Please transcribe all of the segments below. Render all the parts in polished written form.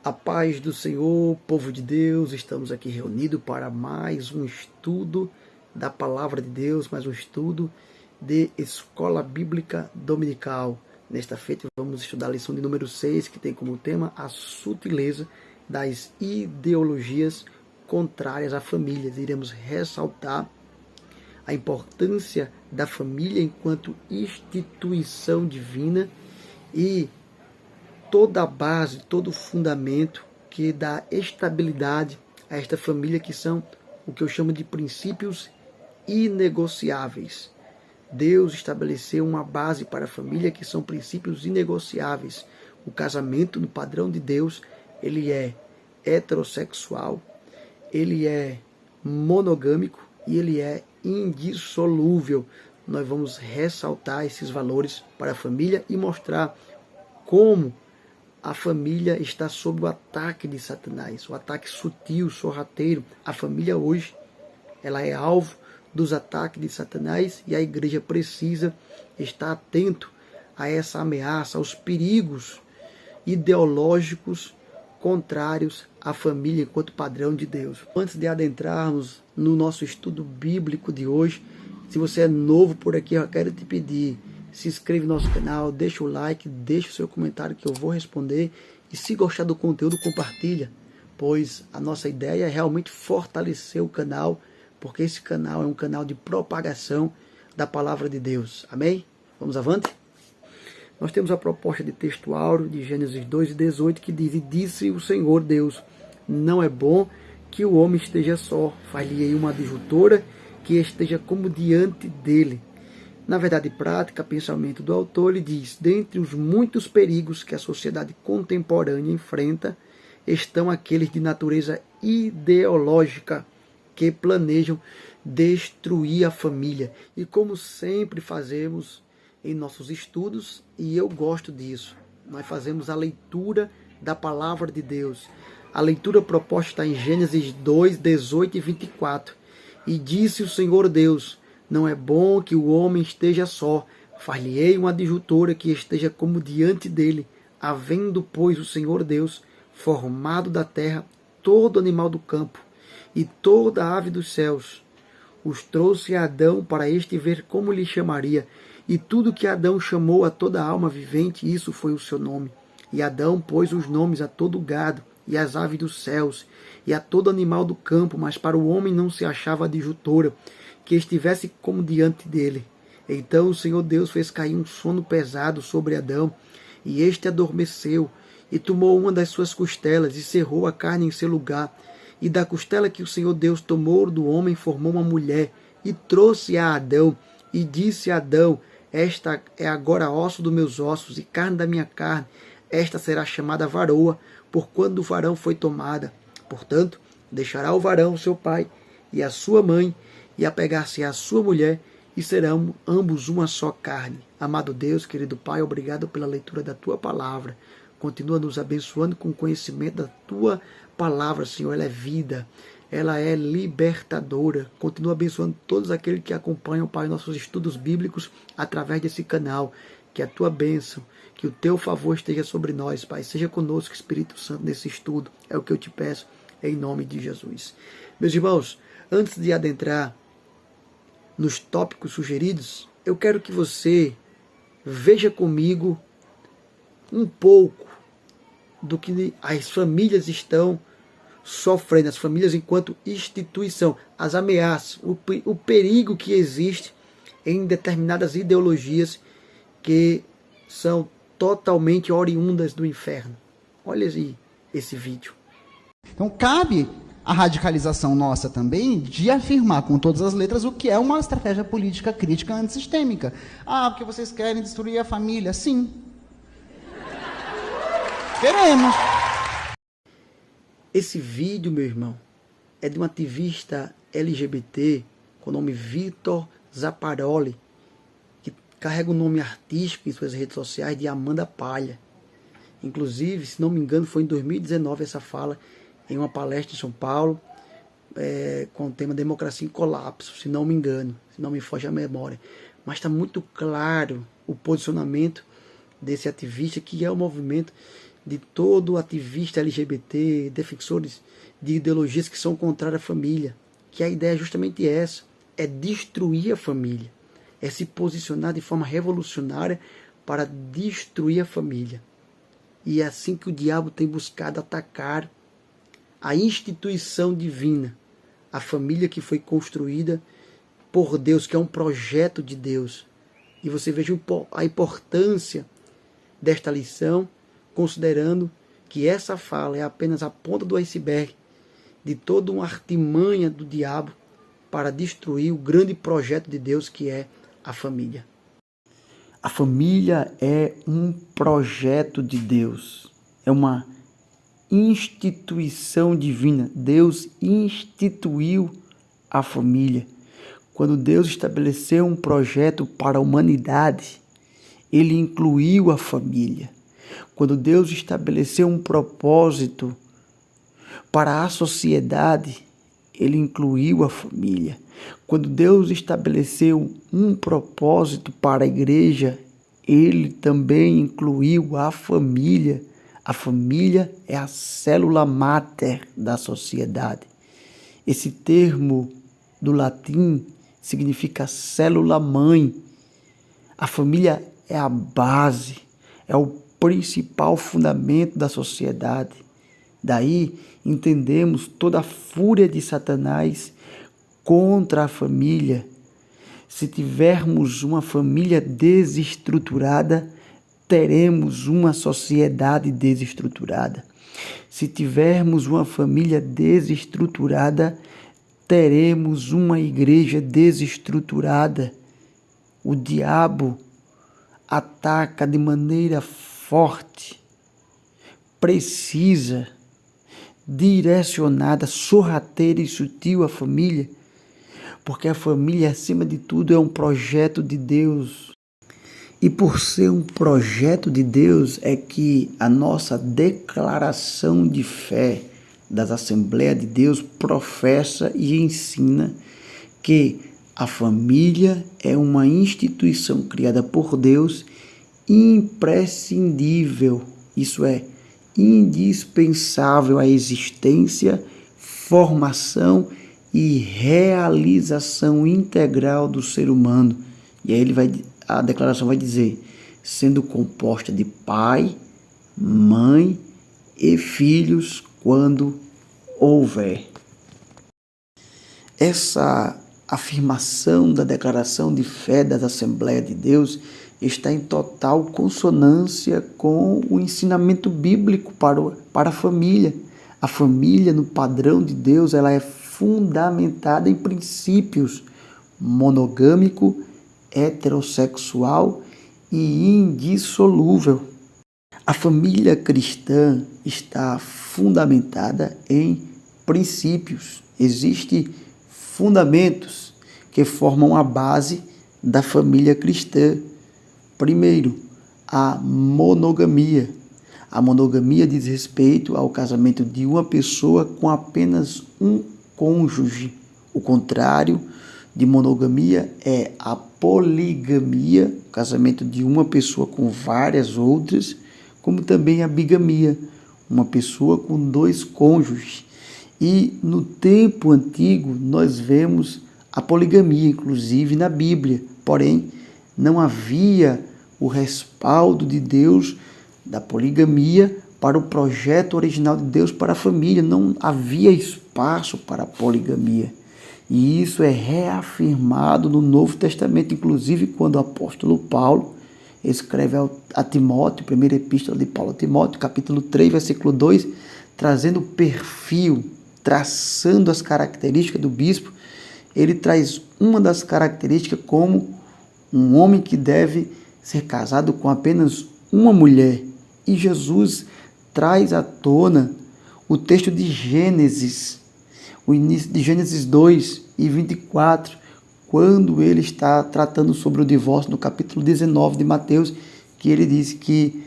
A paz do Senhor, povo de Deus, estamos aqui reunidos para mais um estudo da Palavra de Deus, mais um estudo de Escola Bíblica Dominical. Nesta feita vamos estudar a lição de número 6, que tem como tema a sutileza das ideologias contrárias à família. Iremos ressaltar a importância da família enquanto instituição divina e toda a base, todo o fundamento que dá estabilidade a esta família, que são o que eu chamo de princípios inegociáveis. Deus estabeleceu uma base para a família que são princípios inegociáveis. O casamento, no padrão de Deus, ele é heterossexual, ele é monogâmico e ele é indissolúvel. Nós vamos ressaltar esses valores para a família e mostrar como a família está sob o ataque de Satanás, o ataque sutil, sorrateiro. A família hoje, ela é alvo dos ataques de Satanás e a igreja precisa estar atento a essa ameaça, aos perigos ideológicos contrários à família enquanto padrão de Deus. Antes de adentrarmos no nosso estudo bíblico de hoje, se você é novo por aqui, eu quero te pedir: se inscreve no nosso canal, deixa o like, deixa o seu comentário que eu vou responder. E se gostar do conteúdo, compartilha, pois a nossa ideia é realmente fortalecer o canal, porque esse canal é um canal de propagação da Palavra de Deus. Amém? Vamos avante? Nós temos a proposta de texto áureo de Gênesis 2:18, que diz: E disse o Senhor Deus, não é bom que o homem esteja só, far-lhe-ei uma adjutora que esteja como diante dele. Na verdade prática, pensamento do autor, ele diz: dentre os muitos perigos que a sociedade contemporânea enfrenta, estão aqueles de natureza ideológica que planejam destruir a família. E como sempre fazemos em nossos estudos, e eu gosto disso, nós fazemos a leitura da Palavra de Deus. A leitura proposta está em Gênesis 2:18 e 24. E disse o Senhor Deus, não é bom que o homem esteja só, far-lhe-ei uma adjutora que esteja como diante dele. Havendo, pois, o Senhor Deus formado da terra todo animal do campo e toda ave dos céus, os trouxe a Adão para este ver como lhe chamaria. E tudo que Adão chamou a toda alma vivente, isso foi o seu nome. E Adão pôs os nomes a todo gado e às aves dos céus e a todo animal do campo, mas para o homem não se achava adjutora que estivesse como diante dele. Então o Senhor Deus fez cair um sono pesado sobre Adão, e este adormeceu, e tomou uma das suas costelas, e cerrou a carne em seu lugar. E da costela que o Senhor Deus tomou do homem, formou uma mulher, e trouxe a Adão, e disse a Adão, esta é agora osso dos meus ossos, e carne da minha carne, esta será chamada varoa, porquanto do varão foi tomada. Portanto, deixará o varão seu pai, e a sua mãe, e apegar-se à sua mulher, e serão ambos uma só carne. Amado Deus, querido Pai, obrigado pela leitura da Tua Palavra. Continua nos abençoando com o conhecimento da Tua Palavra, Senhor. Ela é vida, ela é libertadora. Continua abençoando todos aqueles que acompanham, Pai, nossos estudos bíblicos através desse canal. Que a Tua bênção, que o Teu favor esteja sobre nós, Pai. Seja conosco, Espírito Santo, nesse estudo. É o que eu te peço, em nome de Jesus. Meus irmãos, antes de adentrar nos tópicos sugeridos, eu quero que você veja comigo um pouco do que as famílias estão sofrendo, as famílias enquanto instituição, as ameaças, o perigo que existe em determinadas ideologias que são totalmente oriundas do inferno. Olha aí esse vídeo. Então cabe a radicalização nossa também de afirmar com todas as letras o que é uma estratégia política crítica antissistêmica. Ah, porque vocês querem destruir a família? Sim. Queremos. Esse vídeo, meu irmão, é de um ativista LGBT com o nome Vitor Zaparoli, que carrega o nome artístico em suas redes sociais de Amanda Palha. Inclusive, se não me engano, foi em 2019 essa fala, em uma palestra em São Paulo, com o tema Democracia em Colapso, se não me engano, se não me foge a memória. Mas está muito claro o posicionamento desse ativista, que é o movimento de todo ativista LGBT, defensores de ideologias que são contrárias à família, que a ideia é justamente essa, é destruir a família, é se posicionar de forma revolucionária para destruir a família. E é assim que o diabo tem buscado atacar a instituição divina, a família que foi construída por Deus, que é um projeto de Deus. E você veja a importância desta lição, considerando que essa fala é apenas a ponta do iceberg de toda uma artimanha do diabo para destruir o grande projeto de Deus, que é a família. A família é um projeto de Deus, é uma instituição divina. Deus instituiu a família. Quando Deus estabeleceu um projeto para a humanidade, Ele incluiu a família. Quando Deus estabeleceu um propósito para a sociedade, Ele incluiu a família. Quando Deus estabeleceu um propósito para a igreja, Ele também incluiu a família. A família é a célula máter da sociedade. Esse termo do latim significa célula-mãe. A família é a base, é o principal fundamento da sociedade. Daí entendemos toda a fúria de Satanás contra a família. Se tivermos uma família desestruturada, teremos uma sociedade desestruturada. Se tivermos uma família desestruturada, teremos uma igreja desestruturada. O diabo ataca de maneira forte, precisa, direcionada, sorrateira e sutil a família, porque a família, acima de tudo, é um projeto de Deus. E por ser um projeto de Deus, é que a nossa declaração de fé das Assembleias de Deus professa e ensina que a família é uma instituição criada por Deus, imprescindível, isso é, indispensável à existência, formação e realização integral do ser humano. E aí a declaração vai dizer, sendo composta de pai, mãe e filhos quando houver. Essa afirmação da declaração de fé das Assembleias de Deus está em total consonância com o ensinamento bíblico para a família. A família, no padrão de Deus, ela é fundamentada em princípios monogâmico, heterossexual e indissolúvel. A família cristã está fundamentada em princípios. Existem fundamentos que formam a base da família cristã. Primeiro, a monogamia. A monogamia diz respeito ao casamento de uma pessoa com apenas um cônjuge. O contrário de monogamia é a poligamia, o casamento de uma pessoa com várias outras, como também a bigamia, uma pessoa com dois cônjuges. E no tempo antigo nós vemos a poligamia, inclusive na Bíblia, porém não havia o respaldo de Deus da poligamia para o projeto original de Deus para a família, não havia espaço para a poligamia. E isso é reafirmado no Novo Testamento, inclusive quando o apóstolo Paulo escreve a Timóteo, primeira epístola de Paulo a Timóteo, capítulo 3, versículo 2, trazendo o perfil, traçando as características do bispo. Ele traz uma das características como um homem que deve ser casado com apenas uma mulher. E Jesus traz à tona o texto de Gênesis, o início de Gênesis 2 e 24, quando ele está tratando sobre o divórcio, no capítulo 19 de Mateus, que ele diz que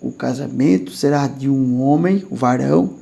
o casamento será de um homem, o varão,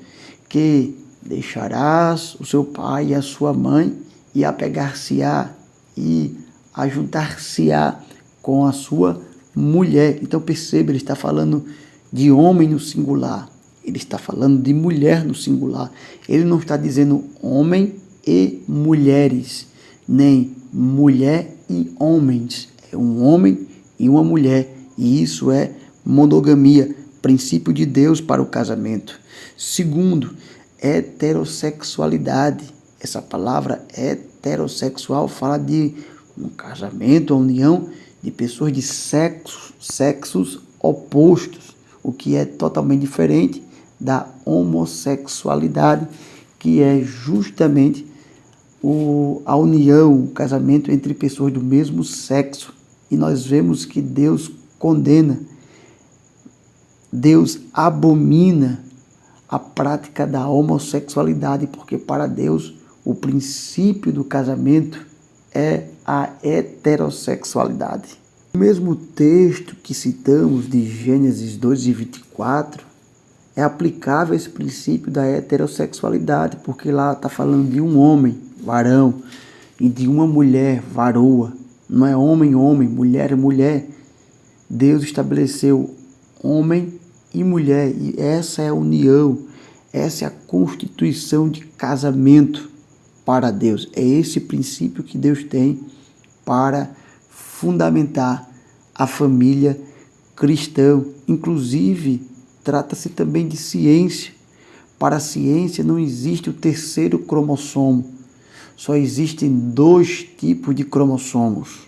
que deixarás o seu pai e a sua mãe e apegar-se-á e ajuntar-se-á com a sua mulher. Então perceba, ele está falando de homem no singular. Ele está falando de mulher no singular. Ele não está dizendo homem e mulheres, nem mulher e homens. É um homem e uma mulher. E isso é monogamia, princípio de Deus para o casamento. Segundo, heterossexualidade. Essa palavra heterossexual fala de um casamento, uma união de pessoas de sexos opostos, o que é totalmente diferente da homossexualidade, que é justamente a união, o casamento entre pessoas do mesmo sexo. E nós vemos que Deus condena, Deus abomina a prática da homossexualidade, porque para Deus o princípio do casamento é a heterossexualidade. O mesmo texto que citamos de Gênesis 2:24 é aplicável a esse princípio da heterossexualidade, porque lá está falando de um homem, varão, e de uma mulher, varoa. Não é homem, homem, mulher, mulher. Deus estabeleceu homem e mulher, e essa é a união, essa é a constituição de casamento para Deus. É esse princípio que Deus tem para fundamentar a família cristã. Inclusive, trata-se também de ciência. Para a ciência não existe o terceiro cromossomo. Só existem 2 tipos de cromossomos.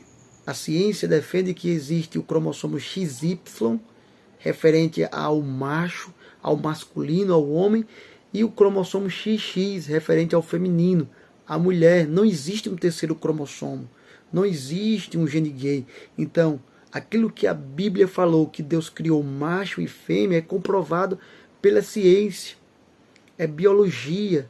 A ciência defende que existe o cromossomo XY, referente ao macho, ao masculino, ao homem, e o cromossomo XX, referente ao feminino, à mulher. Não existe um terceiro cromossomo. Não existe um gene gay. Então, aquilo que a Bíblia falou, que Deus criou macho e fêmea, é comprovado pela ciência. É biologia.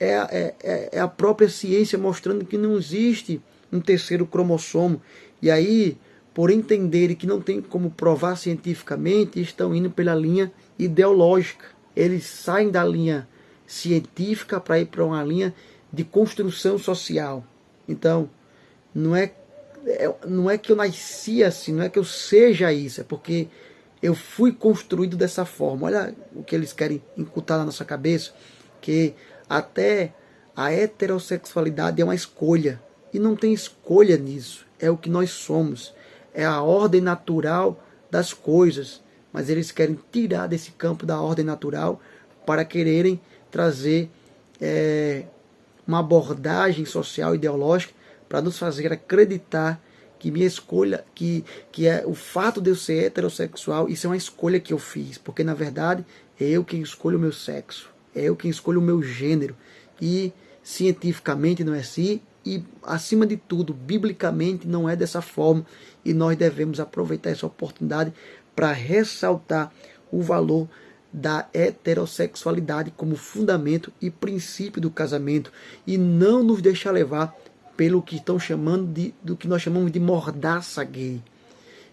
É a própria ciência mostrando que não existe um terceiro cromossomo. E aí, por entenderem que não tem como provar cientificamente, estão indo pela linha ideológica. Eles saem da linha científica para ir para uma linha de construção social. Então, não é que eu nasci assim, não é que eu seja isso, é porque eu fui construído dessa forma. Olha o que eles querem incutir na nossa cabeça, que até a heterossexualidade é uma escolha. E não tem escolha nisso. É o que nós somos. É a ordem natural das coisas. Mas eles querem tirar desse campo da ordem natural para quererem trazer uma abordagem social ideológica para nos fazer acreditar que minha escolha, que é o fato de eu ser heterossexual, isso é uma escolha que eu fiz. Porque na verdade é eu quem escolho o meu sexo. É eu quem escolho o meu gênero. E cientificamente não é assim. E, acima de tudo, biblicamente não é dessa forma. E nós devemos aproveitar essa oportunidade para ressaltar o valor da heterossexualidade como fundamento e princípio do casamento. E não nos deixar levar pelo que estão chamando do que nós chamamos de mordaça gay.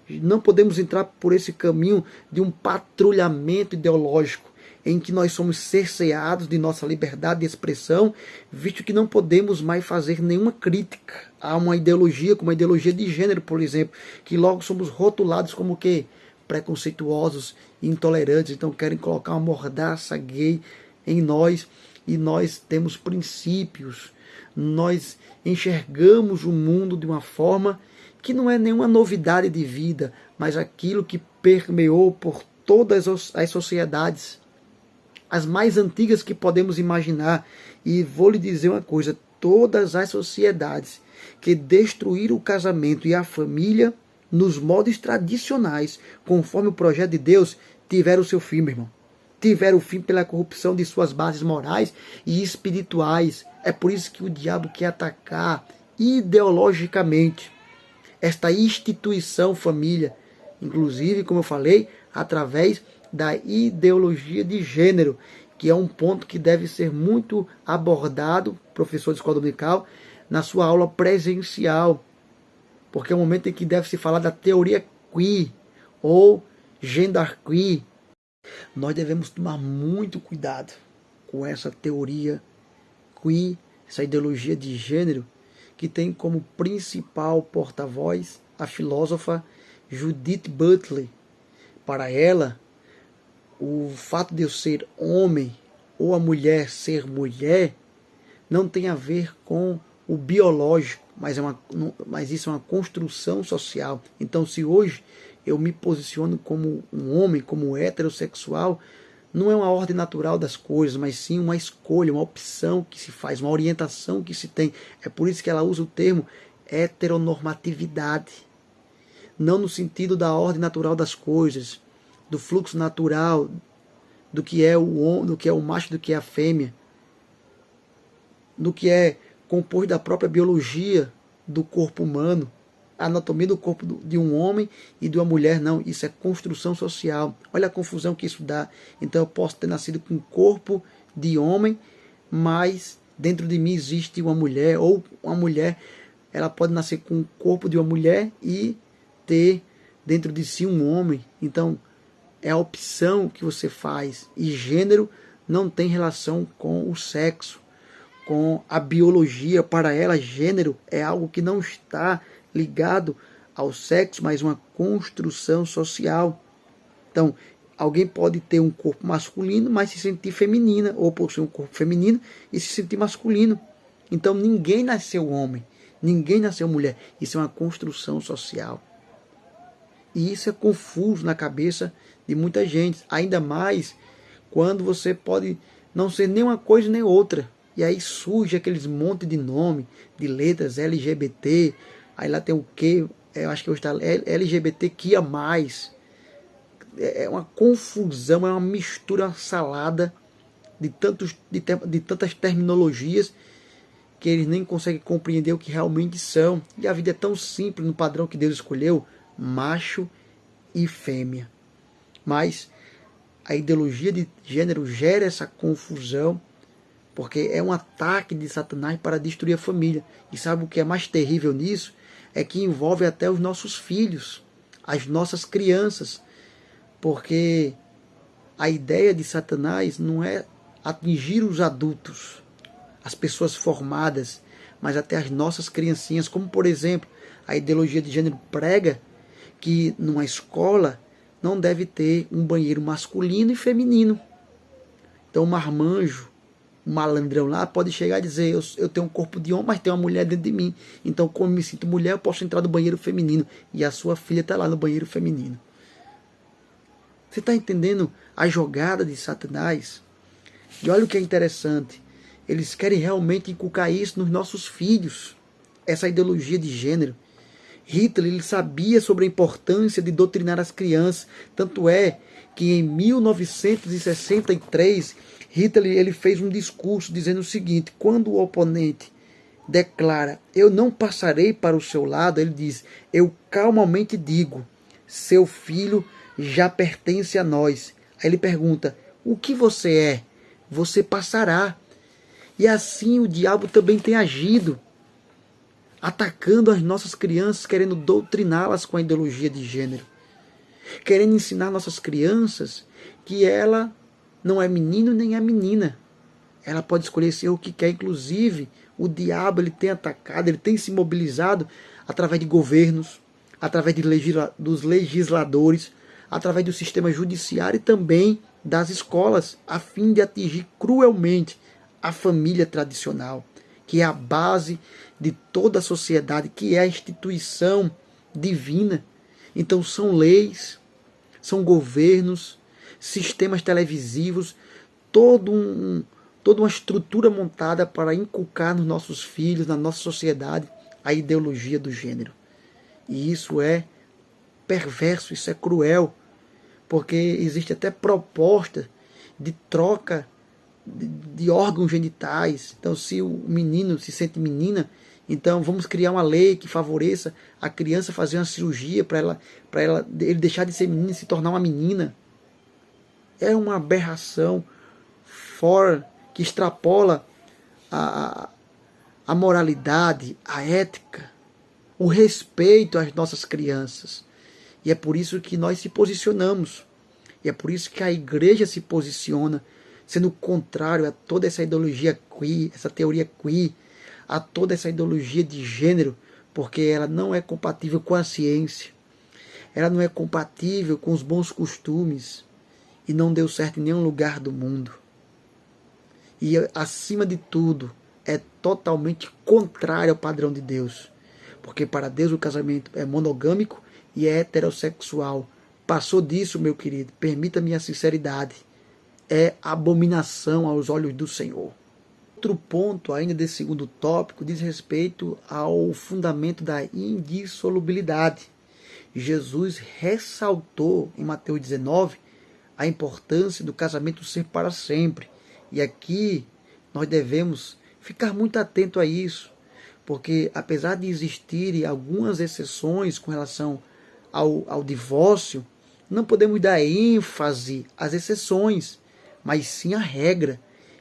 Não podemos entrar por esse caminho de um patrulhamento ideológico, em que nós somos cerceados de nossa liberdade de expressão, visto que não podemos mais fazer nenhuma crítica a uma ideologia, como a ideologia de gênero, por exemplo, que logo somos rotulados como o quê? Preconceituosos e intolerantes. Então querem colocar uma mordaça gay em nós, e nós temos princípios, nós enxergamos o mundo de uma forma que não é nenhuma novidade de vida, mas aquilo que permeou por todas as sociedades, as mais antigas que podemos imaginar. E vou lhe dizer uma coisa, todas as sociedades que destruíram o casamento e a família nos moldes tradicionais, conforme o projeto de Deus, tiveram o seu fim, meu irmão. Tiveram o fim pela corrupção de suas bases morais e espirituais. É por isso que o diabo quer atacar ideologicamente esta instituição família, inclusive, como eu falei, através da ideologia de gênero, que é um ponto que deve ser muito abordado, professor de escola dominical, na sua aula presencial, porque é o momento em que deve se falar da teoria queer ou genderqueer. Nós devemos tomar muito cuidado com essa teoria queer, essa ideologia de gênero, que tem como principal porta-voz a filósofa Judith Butler, para ela, o fato de eu ser homem ou a mulher ser mulher não tem a ver com o biológico, mas isso é uma construção social. Então, se hoje eu me posiciono como um homem, como heterossexual, não é uma ordem natural das coisas, mas sim uma escolha, uma opção que se faz, uma orientação que se tem. É por isso que ela usa o termo heteronormatividade. Não no sentido da ordem natural das coisas, do fluxo natural, do que é o homem, do que é o macho, do que é a fêmea, do que é composto da própria biologia do corpo humano, a anatomia do corpo de um homem e de uma mulher. Não, isso é construção social. Olha a confusão que isso dá. Então eu posso ter nascido com um corpo de homem, mas dentro de mim existe uma mulher, ou uma mulher, ela pode nascer com o corpo de uma mulher e ter dentro de si um homem. Então é a opção que você faz. E gênero não tem relação com o sexo, com a biologia. Para ela, gênero é algo que não está ligado ao sexo, mas uma construção social. Então, alguém pode ter um corpo masculino, mas se sentir feminina, ou possuir um corpo feminino e se sentir masculino. Então, ninguém nasceu homem, ninguém nasceu mulher. Isso é uma construção social. E isso é confuso na cabeça de muita gente, ainda mais quando você pode não ser nem uma coisa nem outra. E aí surge aqueles monte de nome, de letras LGBT, aí lá tem o Q, eu acho que hoje está LGBTQIA+. É uma confusão, é uma mistura, uma salada de tantas terminologias que eles nem conseguem compreender o que realmente são. E a vida é tão simples no padrão que Deus escolheu, macho e fêmea. Mas a ideologia de gênero gera essa confusão, porque é um ataque de Satanás para destruir a família. E sabe o que é mais terrível nisso? É que envolve até os nossos filhos, as nossas crianças. Porque a ideia de Satanás não é atingir os adultos, as pessoas formadas, mas até as nossas criancinhas. Como, por exemplo, a ideologia de gênero prega que numa escola não deve ter um banheiro masculino e feminino. Então, um marmanjo, um malandrão lá pode chegar e dizer: eu tenho um corpo de homem, mas tem uma mulher dentro de mim. Então, como me sinto mulher, eu posso entrar no banheiro feminino. E a sua filha está lá no banheiro feminino. Você está entendendo a jogada de Satanás? E olha o que é interessante. Eles querem realmente inculcar isso nos nossos filhos. Essa ideologia de gênero. Hitler, ele sabia sobre a importância de doutrinar as crianças. Tanto é que em 1963, Hitler ele fez um discurso dizendo o seguinte: quando o oponente declara, eu não passarei para o seu lado, ele diz, eu calmamente digo, seu filho já pertence a nós. Aí ele pergunta, o que você é? Você passará. E assim o diabo também tem agido, atacando as nossas crianças, querendo doutriná-las com a ideologia de gênero, querendo ensinar nossas crianças que ela não é menino nem é menina. Ela pode escolher ser o que quer. Inclusive, o diabo ele tem atacado, ele tem se mobilizado através de governos, através dos legisladores, através do sistema judiciário e também das escolas, a fim de atingir cruelmente a família tradicional, que é a base de toda a sociedade, que é a instituição divina. Então são leis, são governos, sistemas televisivos, toda uma estrutura montada para inculcar nos nossos filhos, na nossa sociedade, a ideologia do gênero. E isso é perverso, isso é cruel, porque existe até proposta de troca de órgãos genitais. Então, se o menino se sente menina, então vamos criar uma lei que favoreça a criança fazer uma cirurgia para ele deixar de ser menino e se tornar uma menina. É uma aberração fora que extrapola a moralidade, a ética, o respeito às nossas crianças. E é por isso que nós se posicionamos. E é por isso que a igreja se posiciona, sendo contrário a toda essa ideologia queer, essa teoria queer, a toda essa ideologia de gênero, porque ela não é compatível com a ciência. ela não é compatível com os bons costumes e não deu certo em nenhum lugar do mundo. E, acima de tudo, é totalmente contrário ao padrão de Deus. Porque para Deus o casamento é monogâmico e é heterossexual. Passou disso, meu querido, permita-me a sinceridade, é abominação aos olhos do Senhor. Outro ponto ainda desse segundo tópico diz respeito ao fundamento da indissolubilidade. Jesus ressaltou em Mateus 19 a importância do casamento ser para sempre. E aqui nós devemos ficar muito atento a isso, porque apesar de existirem algumas exceções com relação ao divórcio, não podemos dar ênfase às exceções, mas sim à regra.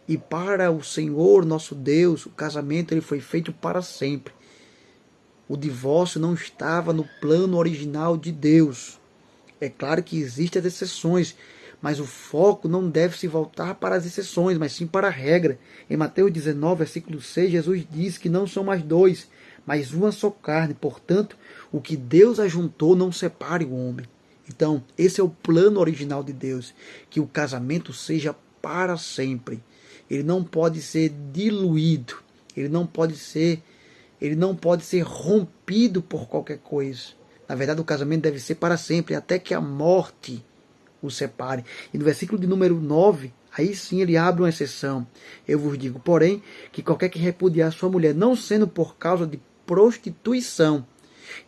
E para o Senhor, nosso Deus, o casamento ele foi feito para sempre. O divórcio não estava no plano original de Deus. É claro que existem as exceções, mas o foco não deve se voltar para as exceções, mas sim para a regra. Em Mateus 19, versículo 6, Jesus diz que não são mais dois, mas uma só carne. Portanto, o que Deus ajuntou não separe o homem. Então, esse é o plano original de Deus, que o casamento seja para sempre. Ele não pode ser diluído, ele não pode ser rompido por qualquer coisa. Na verdade, o casamento deve ser para sempre, até que a morte o separe. E no versículo de número 9, aí sim ele abre uma exceção. Eu vos digo, porém, que qualquer que repudiar sua mulher, não sendo por causa de prostituição,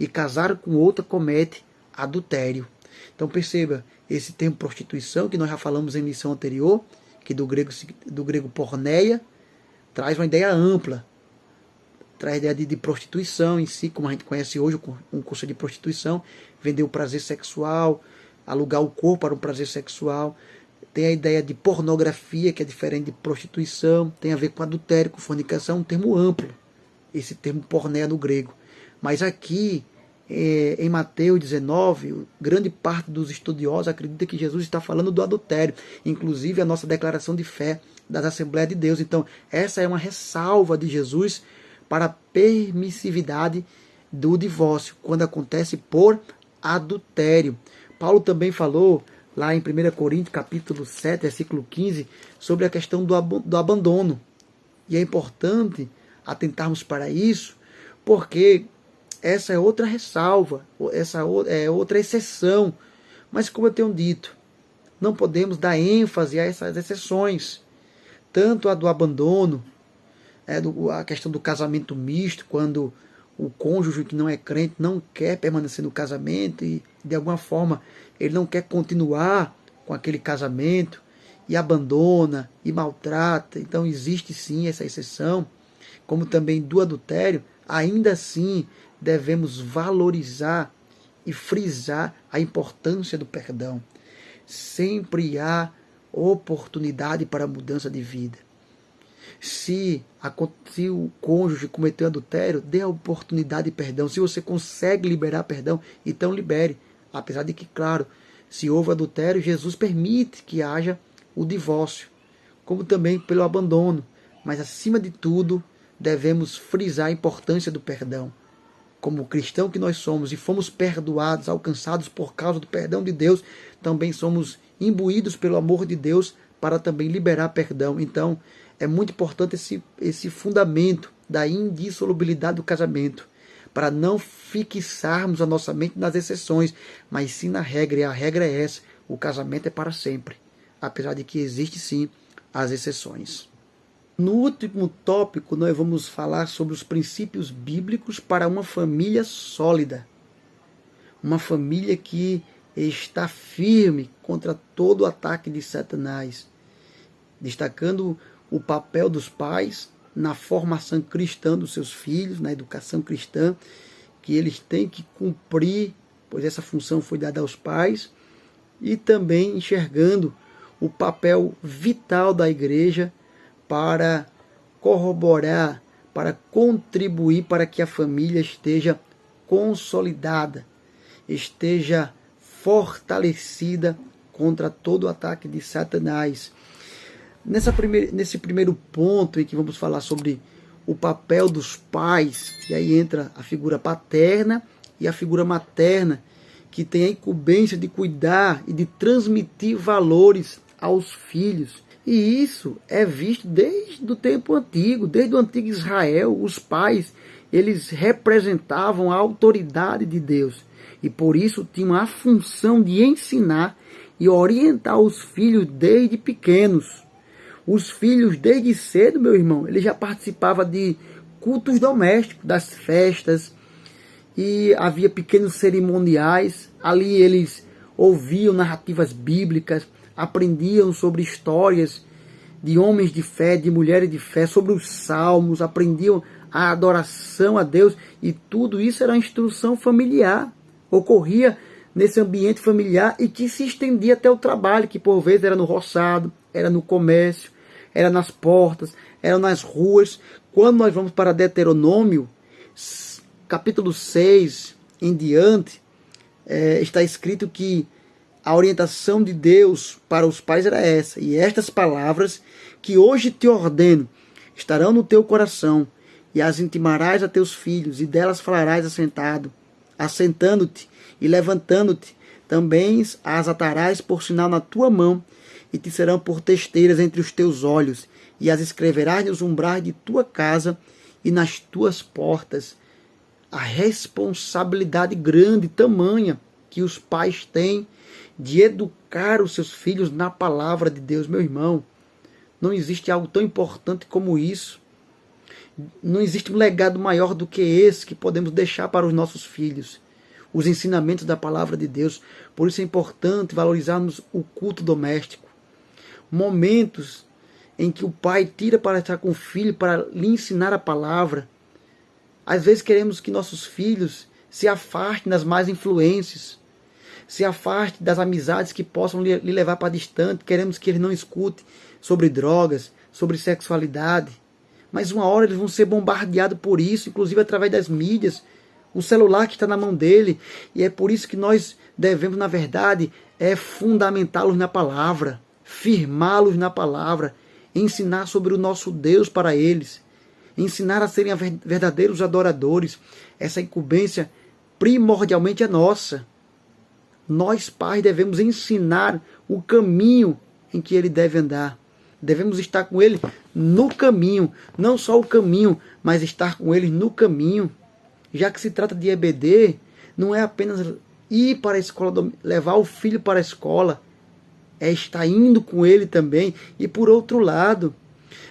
e casar com outra, comete adultério. Então perceba, esse termo prostituição, que nós já falamos em lição anterior, que do grego porneia, traz uma ideia ampla. Traz a ideia de prostituição em si, como a gente conhece hoje, um curso de prostituição, vender o prazer sexual, alugar o corpo para o prazer sexual. Tem a ideia de pornografia, que é diferente de prostituição, tem a ver com adultério, com fornicação, um termo amplo, esse termo porneia no grego. Mas aqui, em Mateus 19, grande parte dos estudiosos acredita que Jesus está falando do adultério, inclusive a nossa declaração de fé das Assembleias de Deus. Então, essa é uma ressalva de Jesus para a permissividade do divórcio, quando acontece por adultério. Paulo também falou, lá em 1 Coríntios, capítulo 7, versículo 15, sobre a questão do abandono. E é importante atentarmos para isso, porque essa é outra ressalva, essa é outra exceção. Mas como eu tenho dito, não podemos dar ênfase a essas exceções. Tanto a do abandono, a questão do casamento misto, quando o cônjuge que não é crente não quer permanecer no casamento e de alguma forma ele não quer continuar com aquele casamento e abandona e maltrata. Então existe sim essa exceção, como também do adultério. Ainda assim devemos valorizar e frisar a importância do perdão. Sempre há oportunidade para mudança de vida. Se o cônjuge cometeu adultério, dê a oportunidade de perdão. Se você consegue liberar perdão, então libere. Apesar de que, claro, se houve adultério, Jesus permite que haja o divórcio, como também pelo abandono. Mas, acima de tudo, devemos frisar a importância do perdão. Como cristão que nós somos e fomos perdoados, alcançados por causa do perdão de Deus, também somos imbuídos pelo amor de Deus para também liberar perdão. Então, é muito importante esse fundamento da indissolubilidade do casamento, para não fixarmos a nossa mente nas exceções, mas sim na regra. E a regra é essa: o casamento é para sempre, apesar de que existe sim as exceções. No último tópico, nós vamos falar sobre os princípios bíblicos para uma família sólida. Uma família que está firme contra todo o ataque de Satanás. Destacando o papel dos pais na formação cristã dos seus filhos, na educação cristã, que eles têm que cumprir, pois essa função foi dada aos pais. E também enxergando o papel vital da igreja para corroborar, para contribuir para que a família esteja consolidada, esteja fortalecida contra todo o ataque de Satanás. Nesse primeiro ponto em que vamos falar sobre o papel dos pais, e aí entra a figura paterna e a figura materna, que tem a incumbência de cuidar e de transmitir valores aos filhos. E isso é visto desde o tempo antigo, desde o antigo Israel. Os pais, eles representavam a autoridade de Deus e por isso tinham a função de ensinar e orientar os filhos desde pequenos. Os filhos, desde cedo, meu irmão, ele já participava de cultos domésticos, das festas, e havia pequenos cerimoniais. Ali eles ouviam narrativas bíblicas, aprendiam sobre histórias de homens de fé, de mulheres de fé, sobre os salmos, aprendiam a adoração a Deus, e tudo isso era instrução familiar. Ocorria nesse ambiente familiar e que se estendia até o trabalho, que por vezes era no roçado, era no comércio, era nas portas, era nas ruas. Quando nós vamos para Deuteronômio, capítulo 6 em diante, está escrito que a orientação de Deus para os pais era essa: e estas palavras que hoje te ordeno estarão no teu coração, e as intimarás a teus filhos, e delas falarás assentando-te e levantando-te. Também as atarás por sinal na tua mão, e te serão por testeiras entre os teus olhos, e as escreverás nos umbrais de tua casa e nas tuas portas. A responsabilidade grande, tamanha, que os pais têm de educar os seus filhos na palavra de Deus. Meu irmão, não existe algo tão importante como isso. Não existe um legado maior do que esse que podemos deixar para os nossos filhos: os ensinamentos da palavra de Deus. Por isso é importante valorizarmos o culto doméstico. Momentos em que o pai tira para estar com o filho, para lhe ensinar a palavra. Às vezes queremos que nossos filhos se afastem das más influências, se afastem das amizades que possam lhe levar para distante. Queremos que eles não escutem sobre drogas, sobre sexualidade. Mas uma hora eles vão ser bombardeados por isso, inclusive através das mídias, o celular que está na mão dele. E é por isso que nós devemos, na verdade, fundamentá-los na palavra, firmá-los na palavra, ensinar sobre o nosso Deus para eles, ensinar a serem verdadeiros adoradores. Essa incumbência primordialmente é nossa. Nós, pais, devemos ensinar o caminho em que ele deve andar. Devemos estar com ele no caminho, não só o caminho, mas estar com ele no caminho. Já que se trata de EBD, não é apenas ir para a escola, levar o filho para a escola, é estar indo com ele também. E por outro lado,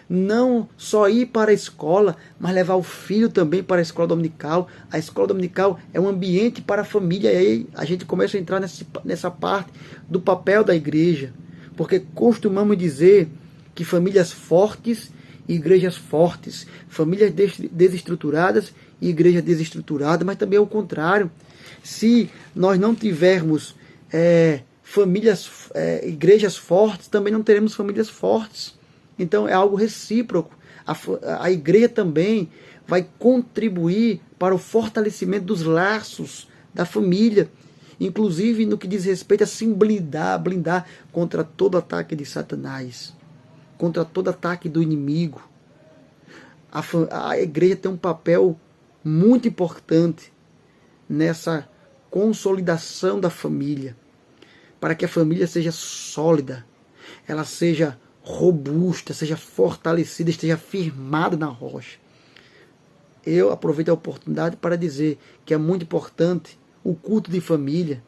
não só ir para a escola, mas levar o filho também para a escola dominical. A escola dominical é um ambiente para a família, e aí a gente começa a entrar nessa parte do papel da igreja, porque costumamos dizer que famílias fortes e igrejas fortes, famílias desestruturadas e igreja desestruturada, mas também é o contrário. Se nós não tivermos igrejas fortes, também não teremos famílias fortes. Então é algo recíproco. A igreja também vai contribuir para o fortalecimento dos laços da família, inclusive no que diz respeito a se blindar contra todo ataque de Satanás, contra todo ataque do inimigo. A igreja tem um papel muito importante nessa consolidação da família, para que a família seja sólida, ela seja robusta, seja fortalecida, esteja firmada na rocha. Eu aproveito a oportunidade para dizer que é muito importante o culto de família,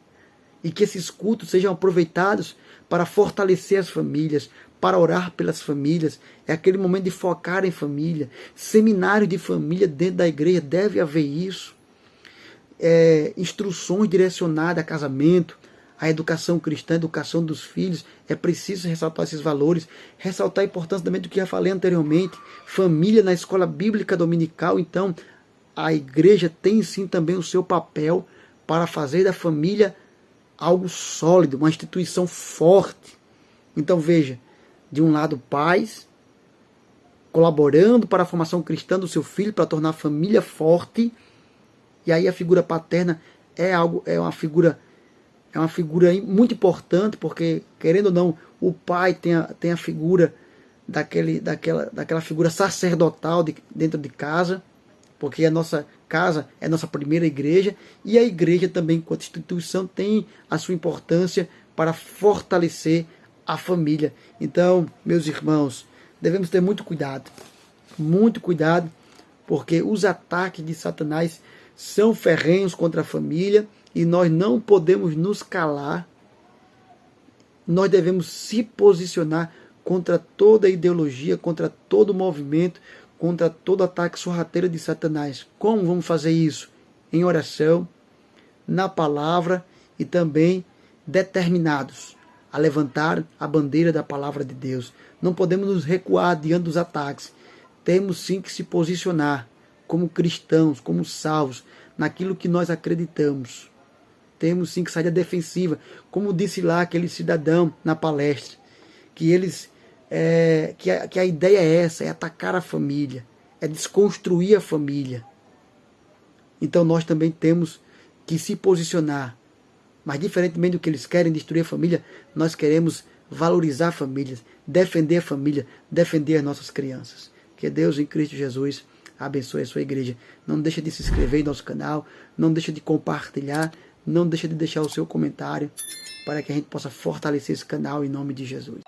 e que esses cultos sejam aproveitados para fortalecer as famílias, para orar pelas famílias. É aquele momento de focar em família. Seminário de família dentro da igreja, deve haver isso. Instruções direcionadas a casamento, a educação cristã, a educação dos filhos. É preciso ressaltar esses valores, ressaltar a importância também do que já falei anteriormente, família na escola bíblica dominical. Então, a igreja tem sim também o seu papel para fazer da família algo sólido, uma instituição forte. Então veja, de um lado pais colaborando para a formação cristã do seu filho, para tornar a família forte, e aí a figura paterna é uma figura muito importante, porque, querendo ou não, o pai tem a figura daquela figura sacerdotal dentro de casa, porque a nossa casa é a nossa primeira igreja, e a igreja também, enquanto instituição, tem a sua importância para fortalecer a família. Então, meus irmãos, devemos ter muito cuidado, porque os ataques de Satanás são ferrenhos contra a família e nós não podemos nos calar. Nós devemos se posicionar contra toda ideologia, contra todo movimento, contra todo ataque sorrateiro de Satanás. Como vamos fazer isso? Em oração, na palavra e também determinados a levantar a bandeira da palavra de Deus. Não podemos nos recuar diante dos ataques. Temos sim que se posicionar como cristãos, como salvos, naquilo que nós acreditamos. Temos sim que sair da defensiva, como disse lá aquele cidadão na palestra, que a ideia é essa, é atacar a família, é desconstruir a família. Então nós também temos que se posicionar. Mas diferentemente do que eles querem destruir a família, nós queremos valorizar a família, defender a família, defender as nossas crianças. Que Deus em Cristo Jesus abençoe a sua igreja. Não deixe de se inscrever em nosso canal, não deixe de compartilhar, não deixe de deixar o seu comentário para que a gente possa fortalecer esse canal em nome de Jesus.